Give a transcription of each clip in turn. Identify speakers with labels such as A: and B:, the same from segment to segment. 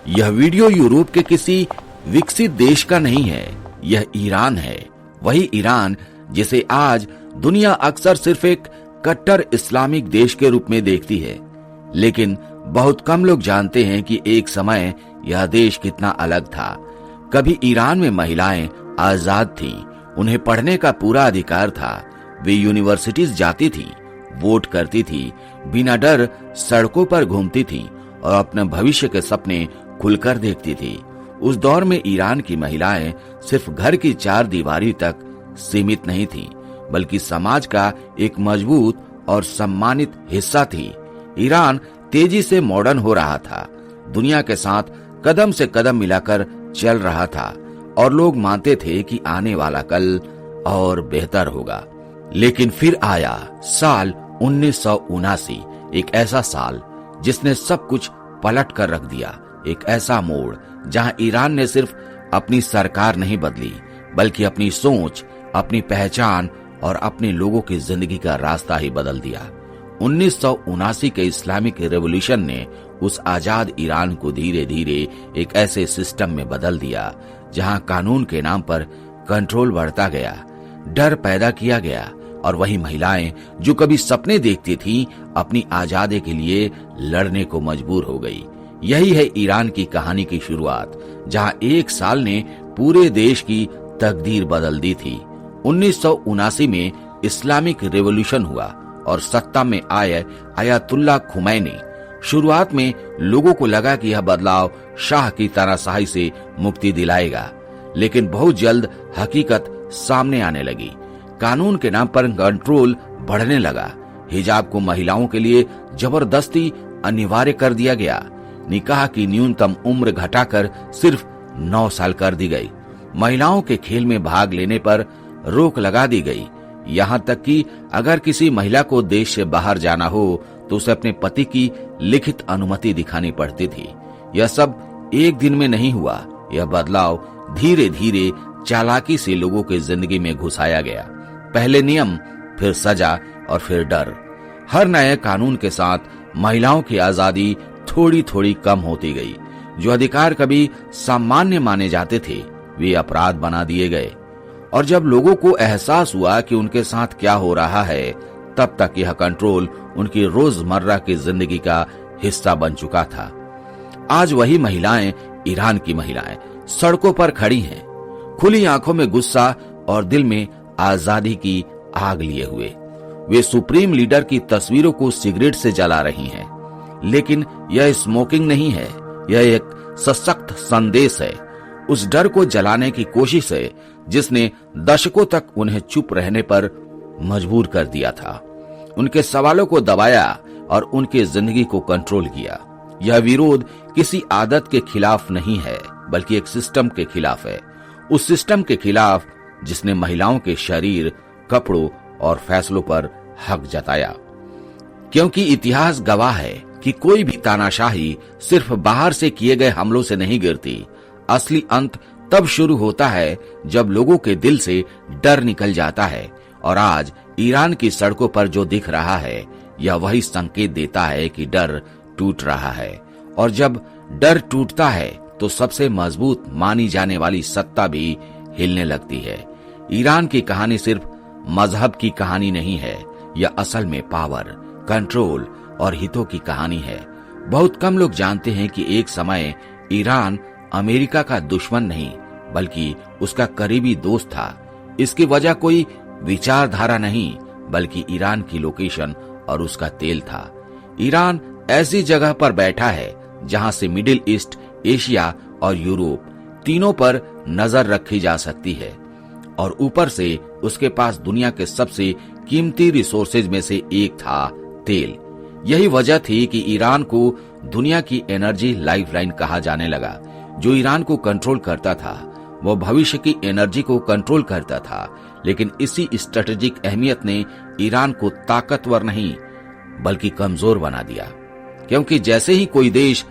A: यह video Europe के किसी विकसित देश का नहीं है, यह ईरान है। वही ईरान जिसे आज दुनिया अक्सर सिर्फ एक कट्टर इस्लामिक देश के रूप में देखती है, लेकिन बहुत कम लोग जानते हैं कि एक समय यह देश कितना अलग था। कभी ईरान में महिलाएं आजाद थीं, उन्हें पढ़ने का पूरा अधिकार था, वे यूनिवर्सिटीज जाती थीं, वोट करती थी, बिना डर सड़कों पर घूमती थी और अपने भविष्य के सपने खुलकर देखती थी। उस दौर में ईरान की महिलाएं सिर्फ घर की चार दीवारी तक सीमित नहीं थीं, बल्कि समाज का एक मजबूत और सम्मानित हिस्सा थी। ईरान तेजी से मॉडर्न हो रहा था, दुनिया के साथ कदम से कदम मिलाकर चल रहा था और लोग मानते थे कि आने वाला कल और बेहतर होगा। लेकिन फिर आया साल 1979, एक ऐसा साल जिसने सब कुछ पलट कर रख दिया। एक ऐसा मोड़ जहां ईरान ने सिर्फ अपनी सरकार नहीं बदली, बल्कि अपनी सोच, अपनी पहचान और अपने लोगों की जिंदगी का रास्ता ही बदल दिया। 1979 के इस्लामिक रेवोल्यूशन ने उस आजाद ईरान को धीरे धीरे एक ऐसे सिस्टम में बदल दिया जहां कानून के नाम पर कंट्रोल बढ़ता गया, डर पैदा किया गया और वही महिलाएं जो कभी सपने देखती थीं, अपनी आजादी के लिए लड़ने को मजबूर हो गई। यही है ईरान की कहानी की शुरुआत, जहां एक साल ने पूरे देश की तकदीर बदल दी थी। 1979 में इस्लामिक रेवोल्यूशन हुआ और सत्ता में आए अयातुल्ला खुमैनी। शुरुआत में लोगों को लगा कि यह बदलाव शाह की तानाशाही से मुक्ति दिलाएगा, लेकिन बहुत जल्द हकीकत सामने आने लगी। कानून के नाम पर कंट्रोल बढ़ने लगा, हिजाब को महिलाओं के लिए जबरदस्ती अनिवार्य कर दिया गया, निकाह की न्यूनतम उम्र घटाकर सिर्फ 9 साल कर दी गई, महिलाओं के खेल में भाग लेने पर रोक लगा दी गई, यहाँ तक कि अगर किसी महिला को देश से बाहर जाना हो तो उसे अपने पति की लिखित अनुमति दिखानी पड़ती थी। यह सब एक दिन में नहीं हुआ, यह बदलाव धीरे धीरे चालाकी से लोगों की जिंदगी में घुसाया गया। पहले नियम, फिर सजा और फिर डर। हर नए कानून के साथ महिलाओं की आजादी थोड़ी थोड़ी कम होती गई। जो अधिकार कभी सामान्य माने जाते थे, वे अपराध बना दिए गए। और जब लोगों को एहसास हुआ कि उनके साथ क्या हो रहा है, तब तक यह कंट्रोल उनकी रोजमर्रा की जिंदगी का हिस्सा बन चुका था। आज वही महिलाएं, ईरान की महिलाएं, सड़कों पर खड़ी हैं, खुली आंखों में गुस्सा और दिल में आजादी की आग लिए हुए। वे सुप्रीम लीडर की तस्वीरों को सिगरेट से जला रही हैं, लेकिन यह स्मोकिंग नहीं है, यह एक सशक्त संदेश है। उस डर को जलाने की कोशिश है जिसने दशकों तक उन्हें चुप रहने पर मजबूर कर दिया था, उनके सवालों को दबाया और उनकी जिंदगी को कंट्रोल किया। यह विरोध किसी आदत के खिलाफ नहीं है, बल्कि एक सिस्टम के खिलाफ है। उस सिस्टम के खिलाफ जिसने महिलाओं के शरीर, कपड़ों और फैसलों पर हक जताया। क्योंकि इतिहास गवाह है कि कोई भी तानाशाही सिर्फ बाहर से किए गए हमलों से नहीं गिरती। असली अंत तब शुरू होता है जब लोगों के दिल से डर निकल जाता है। और आज ईरान की सड़कों पर जो दिख रहा है, यह वही संकेत देता है कि डर टूट रहा है। और जब डर टूटता है तो सबसे मजबूत मानी जाने वाली सत्ता भी हिलने लगती है। ईरान की कहानी सिर्फ मजहब की कहानी नहीं है, यह असल में पावर, कंट्रोल और हितों की कहानी है। बहुत कम लोग जानते हैं कि एक समय ईरान अमेरिका का दुश्मन नहीं, बल्कि उसका करीबी दोस्त था। इसकी वजह कोई विचारधारा नहीं, बल्कि ईरान की लोकेशन और उसका तेल था। ईरान ऐसी जगह पर बैठा है जहां से मिडिल ईस्ट, एशिया और यूरोप तीनों पर नजर रखी जा सकती है। और ऊपर से उसके पास दुनिया के सबसे कीमती रिसोर्सेज में से एक था तेल। यही वजह थी कि ईरान को दुनिया की एनर्जी लाइफलाइन कहा जाने लगा। जो ईरान को कंट्रोल करता था, वो भविष्य की एनर्जी को कंट्रोल करता था। लेकिन इसी स्ट्रेटेजिक अहमियत ने ईरान को ताकतवर नहीं, बल्कि कमजोर बना दिया। क्योंकि जैसे ही कोई देश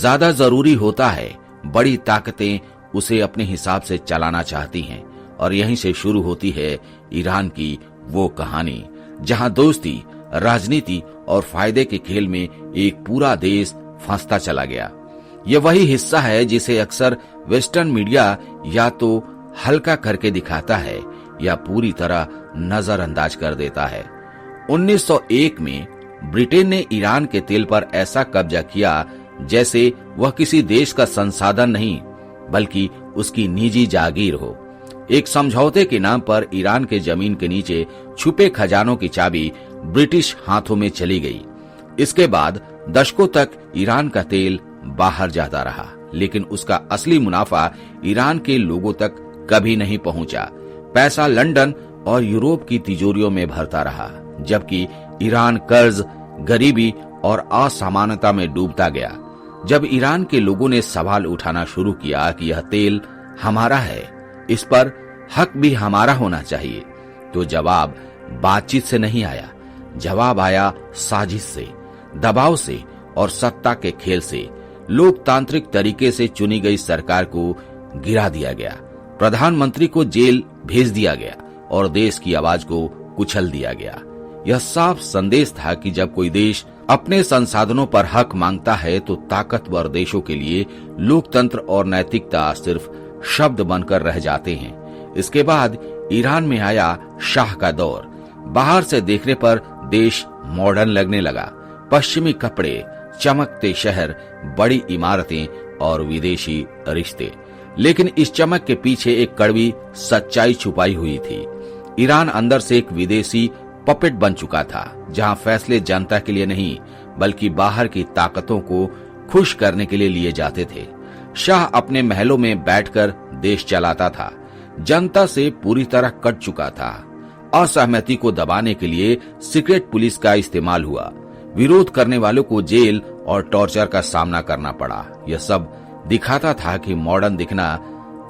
A: ज्यादा जरूरी होता है, बड़ी ताकतें उसे अपने हिसाब से चलाना चाहती हैं। और यहीं से शुरू होती है ईरान की वो कहानी जहां दोस्ती, राजनीति और फायदे के खेल में एक पूरा देश फंसता चला गया। यह वही हिस्सा है जिसे अक्सर वेस्टर्न मीडिया या तो हल्का करके दिखाता है या पूरी तरह नजरअंदाज कर देता है। 1901 में ब्रिटेन ने ईरान के तेल पर ऐसा कब्जा किया जैसे वह किसी देश का संसाधन नहीं बल्कि उसकी निजी जागीर हो। एक समझौते के नाम पर ईरान के जमीन के नीचे छुपे खजानों की चाबी ब्रिटिश हाथों में चली गई। इसके बाद दशकों तक ईरान का तेल बाहर जाता रहा, लेकिन उसका असली मुनाफा ईरान के लोगों तक कभी नहीं पहुंचा। पैसा लंदन और यूरोप की तिजोरियों में भरता रहा, जबकि ईरान कर्ज, गरीबी और असमानता में डूबता गया। जब ईरान के लोगों ने सवाल उठाना शुरू किया कि यह तेल हमारा है, इस पर हक भी हमारा होना चाहिए, तो जवाब बातचीत से नहीं आया। जवाब आया साजिश से, दबाव से और सत्ता के खेल से। लोकतांत्रिक तरीके से चुनी गई सरकार को गिरा दिया गया, प्रधानमंत्री को जेल भेज दिया गया और देश की आवाज को कुचल दिया गया। यह साफ संदेश था कि जब कोई देश अपने संसाधनों पर हक मांगता है तो ताकतवर देशों के लिए लोकतंत्र और नैतिकता सिर्फ शब्द बनकर रह जाते हैं। इसके बाद ईरान में आया शाह का दौर। बाहर से देखने पर देश मॉडर्न लगने लगा। पश्चिमी कपड़े, चमकते शहर, बड़ी इमारतें और विदेशी रिश्ते। लेकिन इस चमक के पीछे एक कड़वी सच्चाई छुपाई हुई थी। ईरान अंदर से एक विदेशी पपेट बन चुका था, जहां फैसले जनता के लिए नहीं बल्कि बाहर की ताकतों को खुश करने के लिए लिए जाते थे। शाह अपने महलों में बैठकर देश चलाता था, जनता से पूरी तरह कट चुका था। असहमति को दबाने के लिए सीक्रेट पुलिस का इस्तेमाल हुआ। विरोध करने वालों को जेल और टॉर्चर का सामना करना पड़ा। यह सब दिखाता था कि मॉडर्न दिखना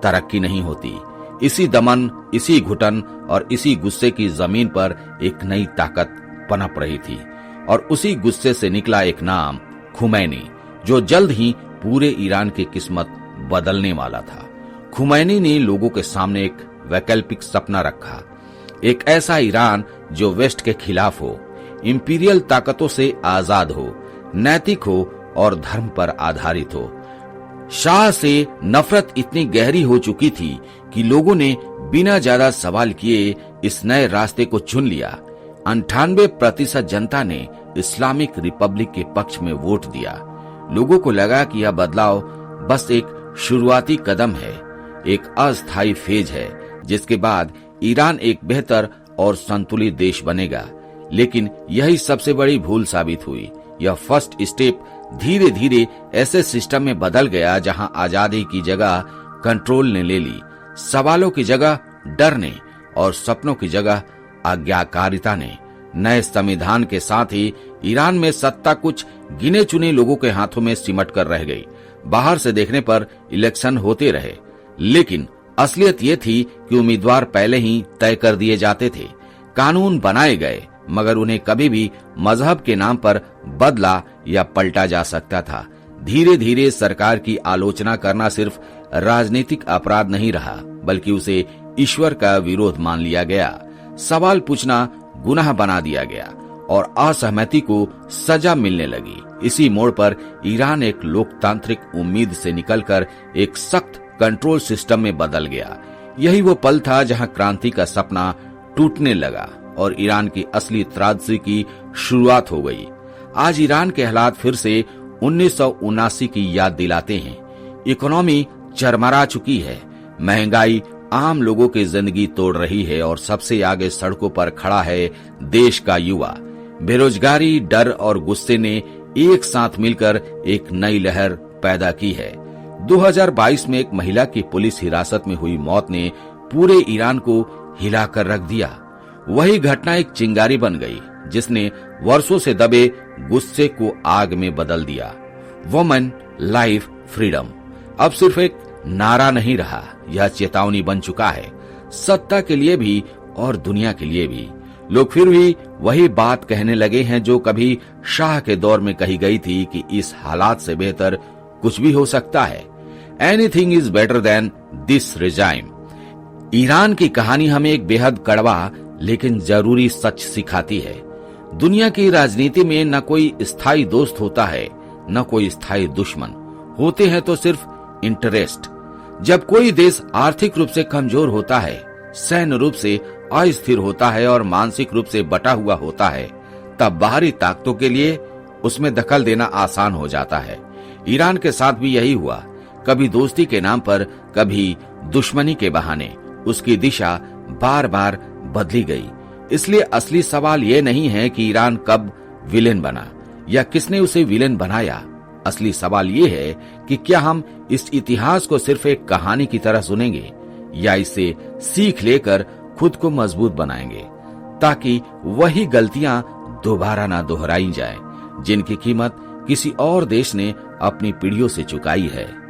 A: तरक्की नहीं होती। इसी दमन, इसी घुटन और इसी गुस्से की जमीन पर एक नई ताकत पनप रही थी, और उसी गुस्से से निकला एक नाम, खुमैनी, जो जल्द ही पूरे ईरान की किस्मत बदलने वाला था। खुमैनी ने लोगों के सामने एक वैकल्पिक सपना रखा, एक ऐसा ईरान जो वेस्ट के खिलाफ हो, इंपीरियल ताकतों से आजाद हो, नैतिक हो और धर्म पर आधारित हो। शाह से नफरत इतनी गहरी हो चुकी थी कि लोगों ने बिना ज्यादा सवाल किए इस नए रास्ते को चुन लिया। 98% जनता ने इस्लामिक रिपब्लिक के पक्ष में वोट दिया। लोगों को लगा कि यह बदलाव बस एक शुरुआती कदम है, एक अस्थायी फेज है, जिसके बाद ईरान एक बेहतर और संतुलित देश बनेगा। लेकिन यही सबसे बड़ी भूल साबित हुई। यह फर्स्ट स्टेप धीरे धीरे ऐसे सिस्टम में बदल गया जहां आजादी की जगह कंट्रोल ने ले ली, सवालों की जगह डर ने और सपनों की जगह आज्ञाकारिता ने। नए संविधान के साथ ही ईरान में सत्ता कुछ गिने चुने लोगों के हाथों में सिमट कर रह गई। बाहर से देखने पर इलेक्शन होते रहे, लेकिन असलियत ये थी कि उम्मीदवार पहले ही तय कर दिए जाते थे। कानून बनाए गए, मगर उन्हें कभी भी मजहब के नाम पर बदला या पलटा जा सकता था। धीरे धीरे सरकार की आलोचना करना सिर्फ राजनीतिक अपराध नहीं रहा, बल्कि उसे ईश्वर का विरोध मान लिया गया। सवाल पूछना गुनाह बना दिया गया और असहमति को सजा मिलने लगी। इसी मोड़ पर ईरान एक लोकतांत्रिक उम्मीद से निकलकर एक सख्त कंट्रोल सिस्टम में बदल गया। यही वो पल था जहां क्रांति का सपना टूटने लगा और ईरान की असली त्रासदी की शुरुआत हो गई। आज ईरान के हालात फिर से 1979 की याद दिलाते हैं। इकोनॉमी चरमरा चुकी है, महंगाई आम लोगों की जिंदगी तोड़ रही है और सबसे आगे सड़कों पर खड़ा है देश का युवा। बेरोजगारी, डर और गुस्से ने एक साथ मिलकर एक नई लहर पैदा की है। 2022 में एक महिला की पुलिस हिरासत में हुई मौत ने पूरे ईरान को हिलाकर रख दिया। वही घटना एक चिंगारी बन गई जिसने वर्षों से दबे गुस्से को आग में बदल दिया। वुमेन, लाइफ, फ्रीडम अब सिर्फ एक नारा नहीं रहा, यह चेतावनी बन चुका है, सत्ता के लिए भी और दुनिया के लिए भी। लोग फिर भी वही बात कहने लगे हैं जो कभी शाह के दौर में कही गई थी कि इस हालात से बेहतर कुछ भी हो सकता है। Anything is better than this regime. Iran की कहानी हमें एक बेहद कड़वा लेकिन जरूरी सच सिखाती है। दुनिया की राजनीति में न कोई स्थायी दोस्त होता है, न कोई स्थायी दुश्मन। होते हैं तो सिर्फ इंटरेस्ट। जब कोई देश आर्थिक रूप से कमजोर होता है, सैन्य रूप से अस्थिर होता है और मानसिक रूप से बटा हुआ होता है, तब बाहरी ताकतों के लिए उसमें दखल देना आसान हो जाता है। ईरान के साथ भी यही हुआ। कभी दोस्ती के नाम पर, कभी दुश्मनी के बहाने उसकी दिशा बार बार बदली गई। इसलिए असली सवाल यह नहीं है कि ईरान कब विलेन बना या किसने उसे विलेन बनाया। असली सवाल यह है कि क्या हम इस इतिहास को सिर्फ एक कहानी की तरह सुनेंगे या इसे सीख लेकर खुद को मजबूत बनाएंगे, ताकि वही गलतियां दोबारा ना दोहराई जाए जिनकी कीमत किसी और देश ने अपनी पीढ़ियों से चुकाई है।